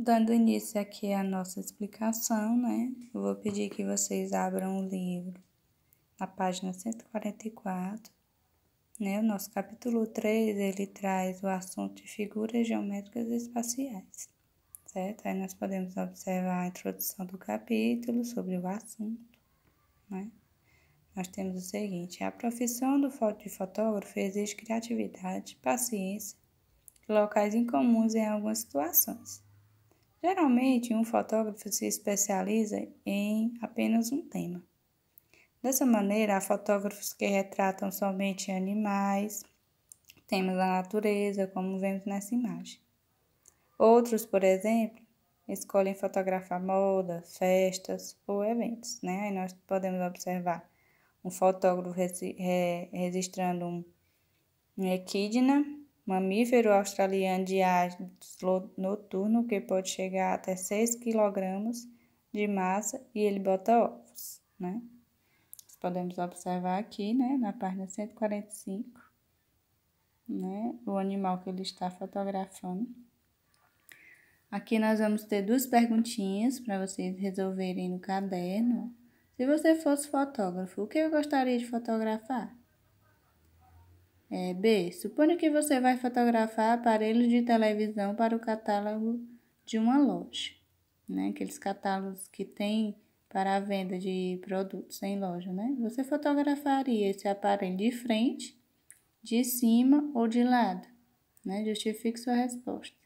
Dando início aqui à nossa explicação, né? Eu vou pedir que vocês abram o livro na página 144, né? O nosso capítulo 3, ele traz o assunto de figuras geométricas espaciais, certo? Aí nós podemos observar a introdução do capítulo sobre o assunto, né? Nós temos o seguinte: a profissão de fotógrafo exige criatividade, paciência e locais incomuns em algumas situações. Geralmente, um fotógrafo se especializa em apenas um tema. Dessa maneira, há fotógrafos que retratam somente animais, temas da natureza, como vemos nessa imagem. Outros, por exemplo, escolhem fotografar moda, festas ou eventos, né? Aí nós podemos observar um fotógrafo registrando um equidna, mamífero australiano de hábitos noturno que pode chegar até 6 kg de massa e ele bota ovos, né? Nós podemos observar aqui, né, na página 145, né, o animal que ele está fotografando. Aqui nós vamos ter duas perguntinhas para vocês resolverem no caderno. Se você fosse fotógrafo, o que eu gostaria de fotografar? B. Suponha que você vai fotografar aparelhos de televisão para o catálogo de uma loja, né? Aqueles catálogos que tem para a venda de produtos em loja, né? Você fotografaria esse aparelho de frente, de cima ou de lado, né? Justifique sua resposta.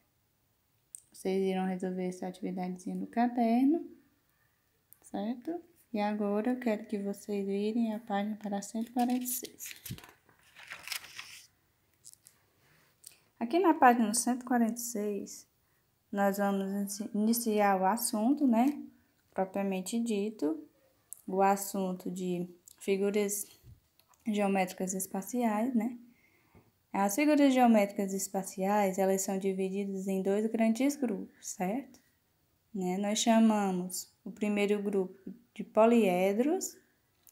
Vocês irão resolver essa atividadezinha no caderno, certo? E agora eu quero que vocês virem a página para 146. Aqui na página 146, nós vamos iniciar o assunto, né? Propriamente dito, o assunto de figuras geométricas espaciais, né? As figuras geométricas espaciais, elas são divididas em dois grandes grupos, certo? Né? Nós chamamos o primeiro grupo de poliedros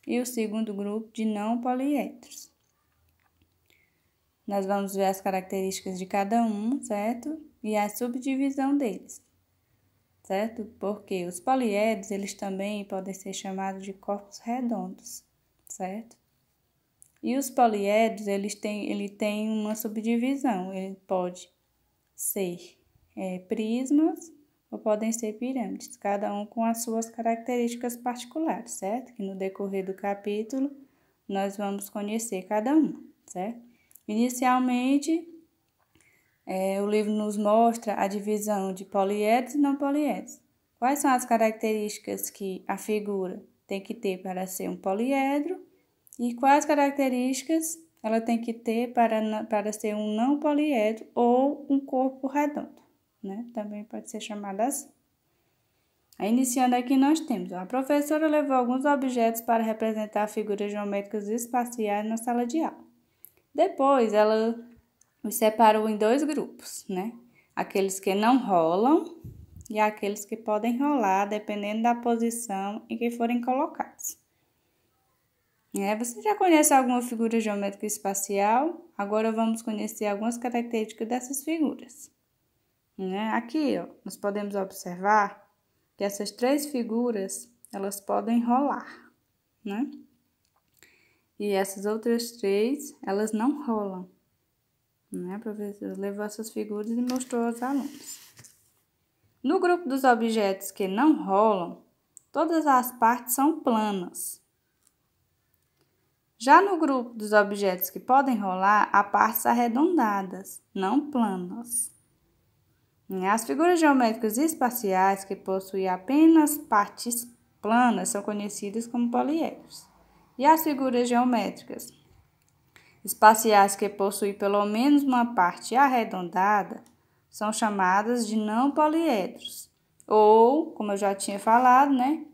e o segundo grupo de não poliedros. Nós vamos ver as características de cada um, certo? E a subdivisão deles, certo? Porque os poliedros, eles também podem ser chamados de corpos redondos, certo? E os poliedros, ele tem uma subdivisão, ele pode ser prismas ou podem ser pirâmides, cada um com as suas características particulares, certo? Que no decorrer do capítulo, nós vamos conhecer cada um, certo? Inicialmente, o livro nos mostra a divisão de poliedros e não poliedros. Quais são as características que a figura tem que ter para ser um poliedro e quais características ela tem que ter para ser um não poliedro ou um corpo redondo, né? Também pode ser chamado assim. Aí, iniciando aqui, nós temos: a professora levou alguns objetos para representar figuras geométricas espaciais na sala de aula. Depois, ela os separou em dois grupos, né? Aqueles que não rolam e aqueles que podem rolar, dependendo da posição em que forem colocados. Você já conhece alguma figura geométrica espacial? Agora vamos conhecer algumas características dessas figuras. Aqui, nós podemos observar que essas três figuras, elas podem rolar, né? E essas outras três, elas não rolam. A professora levou essas figuras e mostrou aos alunos. No grupo dos objetos que não rolam, todas as partes são planas. Já no grupo dos objetos que podem rolar, há partes arredondadas, não planas. As figuras geométricas espaciais que possuem apenas partes planas são conhecidas como poliedros. E as figuras geométricas espaciais que possuem pelo menos uma parte arredondada são chamadas de não poliedros, ou, como eu já tinha falado, né,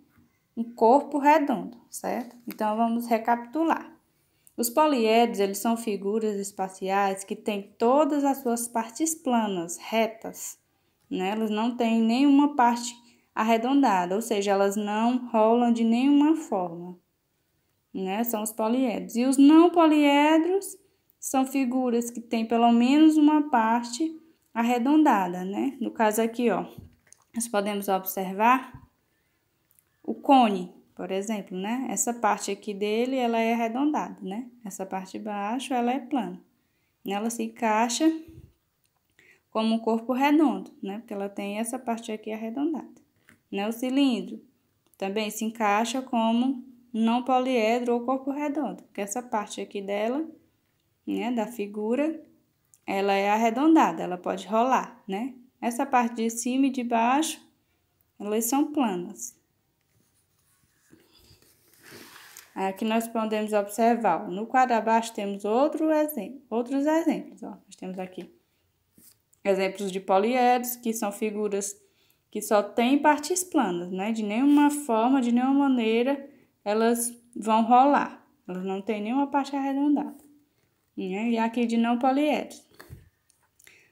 um corpo redondo, certo? Então, vamos recapitular. Os poliedros, eles são figuras espaciais que têm todas as suas partes planas, retas, né? Elas não têm nenhuma parte arredondada, ou seja, elas não rolam de nenhuma forma. São os poliedros. E os não poliedros são figuras que têm pelo menos uma parte arredondada, né? No caso aqui, nós podemos observar o cone, por exemplo, né? Essa parte aqui dele, ela é arredondada, né? Essa parte de baixo, ela é plana. Ela se encaixa como um corpo redondo, né? Porque ela tem essa parte aqui arredondada. Né? O cilindro também se encaixa como não poliedro ou corpo redondo, porque essa parte aqui dela, né, da figura, ela é arredondada, ela pode rolar, né? Essa parte de cima e de baixo, elas são planas. Aqui nós podemos observar, no quadro abaixo temos outros exemplos, ó. Nós temos aqui exemplos de poliedros, que são figuras que só têm partes planas, né? De nenhuma forma, de nenhuma maneira, elas vão rolar. Elas não têm nenhuma parte arredondada. Né? E aqui de não poliedros.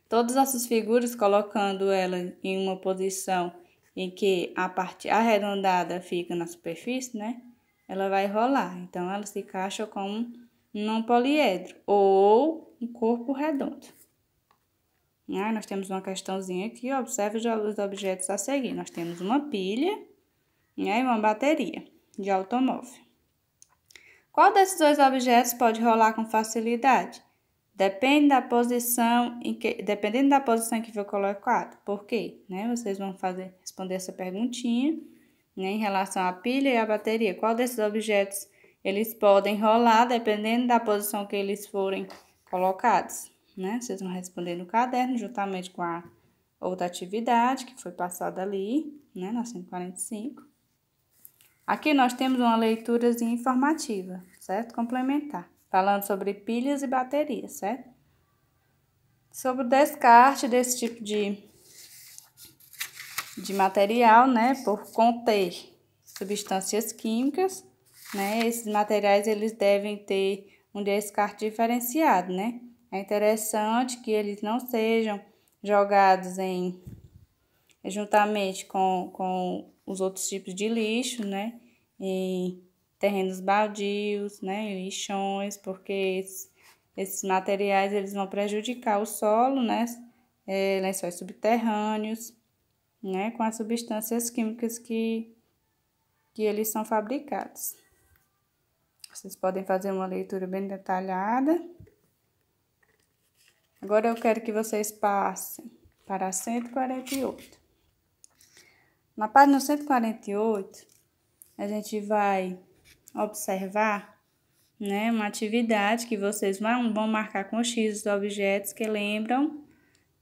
Todas essas figuras, colocando ela em uma posição em que a parte arredondada fica na superfície, né? Ela vai rolar. Então, ela se encaixa como um não poliedro ou um corpo redondo. Nós temos uma questãozinha aqui, observe os objetos a seguir. Nós temos uma pilha, né, e uma bateria de automóvel. Qual desses dois objetos pode rolar com facilidade? Dependendo da posição em que for colocado. Por quê? Né? Vocês vão responder essa perguntinha, né, em relação à pilha e à bateria. Qual desses objetos eles podem rolar dependendo da posição que eles forem colocados? Né? Vocês vão responder no caderno, juntamente com a outra atividade que foi passada ali, né, na 145. Aqui nós temos uma leiturazinha informativa, certo? Complementar, falando sobre pilhas e baterias, certo? Sobre o descarte desse tipo de material, né, por conter substâncias químicas, né, esses materiais eles devem ter um descarte diferenciado, né? É interessante que eles não sejam jogados juntamente com os outros tipos de lixo, né? Em terrenos baldios, né? Em lixões, porque esses materiais eles vão prejudicar o solo, né? Lençóis subterrâneos, né? Com as substâncias químicas que eles são fabricados. Vocês podem fazer uma leitura bem detalhada. Agora eu quero que vocês passem para a 148. Na página 148, a gente vai observar, né, uma atividade que vocês vão marcar com X os objetos que lembram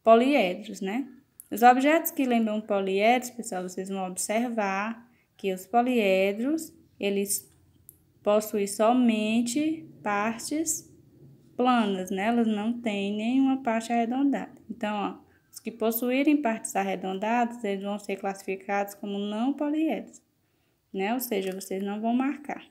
poliedros, né? Os objetos que lembram poliedros, pessoal, vocês vão observar que os poliedros, eles possuem somente partes planas, né? Elas não têm nenhuma parte arredondada. Então, ó, os que possuírem partes arredondadas, eles vão ser classificados como não poliedros, né? Ou seja, vocês não vão marcar.